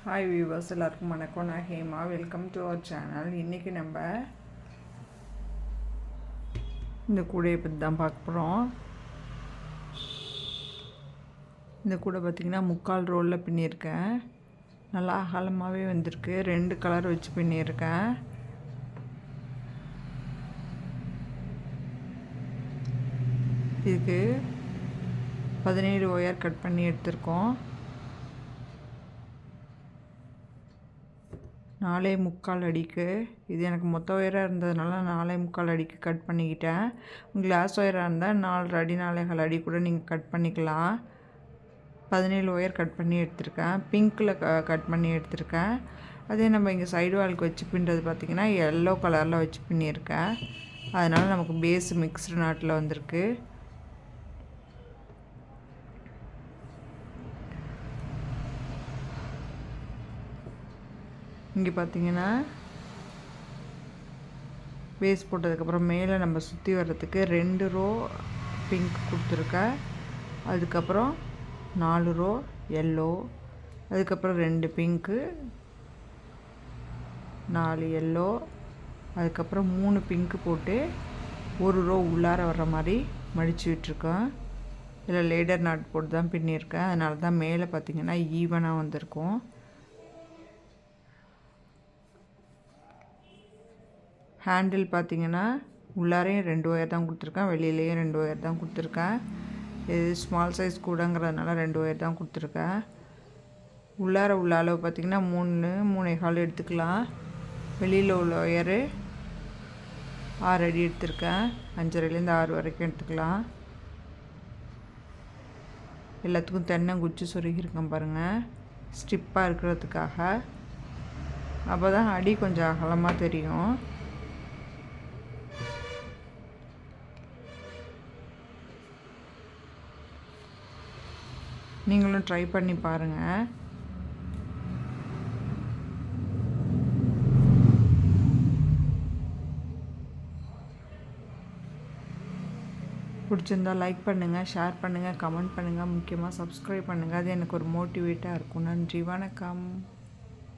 Hi viewers, எல்லாருக்கும் வணக்கம். நான் Hema. Welcome to our channel. இன்றைக்கி நம்ம இந்த கூடையை பற்றி தான் பார்க்க போகிறோம். இந்த கூடை பார்த்திங்கன்னா 3/4 ரோலில் பின்னியிருக்கேன். நல்லா அகலமாகவே வந்திருக்கு. 2 கலர் வச்சு பின்னியிருக்கேன். இதுக்கு 17 ஒயர் கட் பண்ணி எடுத்திருக்கோம். 4.75 அடிக்கு. இது எனக்கு மொத்த ஒயராக இருந்ததுனால 4.75 அடிக்கு கட் பண்ணிக்கிட்டேன். கிளாஸ் ஒயராக இருந்தால் 4 அடி 4.25 அடி கூட நீங்கள் கட் பண்ணிக்கலாம். 17 ஒயர் கட் பண்ணி எடுத்திருக்கேன். பிங்க்கில் கட் பண்ணி எடுத்திருக்கேன். அதே நம்ம இங்கே சைடு வாலுக்கு வச்சு பின்னுறது பார்த்திங்கன்னா எல்லோ கலரில் வச்சு பின்னியிருக்கேன். அதனால் நமக்கு பேஸ் மிக்ஸ்டு நாட்டில் வந்திருக்கு. இங்கே பார்த்தீங்கன்னா பேஸ் போட்டதுக்கப்புறம் மேலே நம்ம சுற்றி வர்றதுக்கு 2 ரோ பிங்க் கொடுத்துருக்கேன். அதுக்கப்புறம் 4 ரோ எல்லோ, அதுக்கப்புறம் 2 பிங்க்கு, 4 எல்லோ, அதுக்கப்புறம் 3 பிங்க்கு போட்டு 1 ரோ உள்ளார வர்ற மாதிரி மடித்து விட்டுருக்கேன். இதில் லேடர் நாட் போட்டு தான் பின்னியிருக்கேன். அதனால தான் மேலே பார்த்திங்கன்னா ஈவனாக வந்திருக்கும். ஹேண்டில் பார்த்திங்கன்னா உள்ளாரையும் 2 ஒயர் தான் கொடுத்துருக்கேன், வெளியிலேயும் 2 ஒயர் தான் கொடுத்துருக்கேன். இது ஸ்மால் சைஸ் கூடங்கிறதுனால 2 ஒயர் தான் கொடுத்துருக்கேன். உள்ள அளவு பார்த்திங்கன்னா 3.25 எடுத்துக்கலாம். வெளியில் உள்ள ஒயரு 6 அடி எடுத்திருக்கேன். 5.5லேருந்து 6 வரைக்கும் எடுத்துக்கலாம். எல்லாத்துக்கும் தென்னங்குச்சி சொருகியிருக்கேன் பாருங்கள், ஸ்டிப்பாக இருக்கிறதுக்காக. அப்போ தான் அடி கொஞ்சம் அகலமாக தெரியும். நீங்களும் ட்ரை பண்ணி பாருங்கள். பிடிச்சிருந்தா லைக் பண்ணுங்கள், ஷேர் பண்ணுங்கள், கமெண்ட் பண்ணுங்கள், முக்கியமாக சப்ஸ்கிரைப் பண்ணுங்கள். அது எனக்கு ஒரு மோட்டிவேட்டாக இருக்கும். நன்றி, வணக்கம்.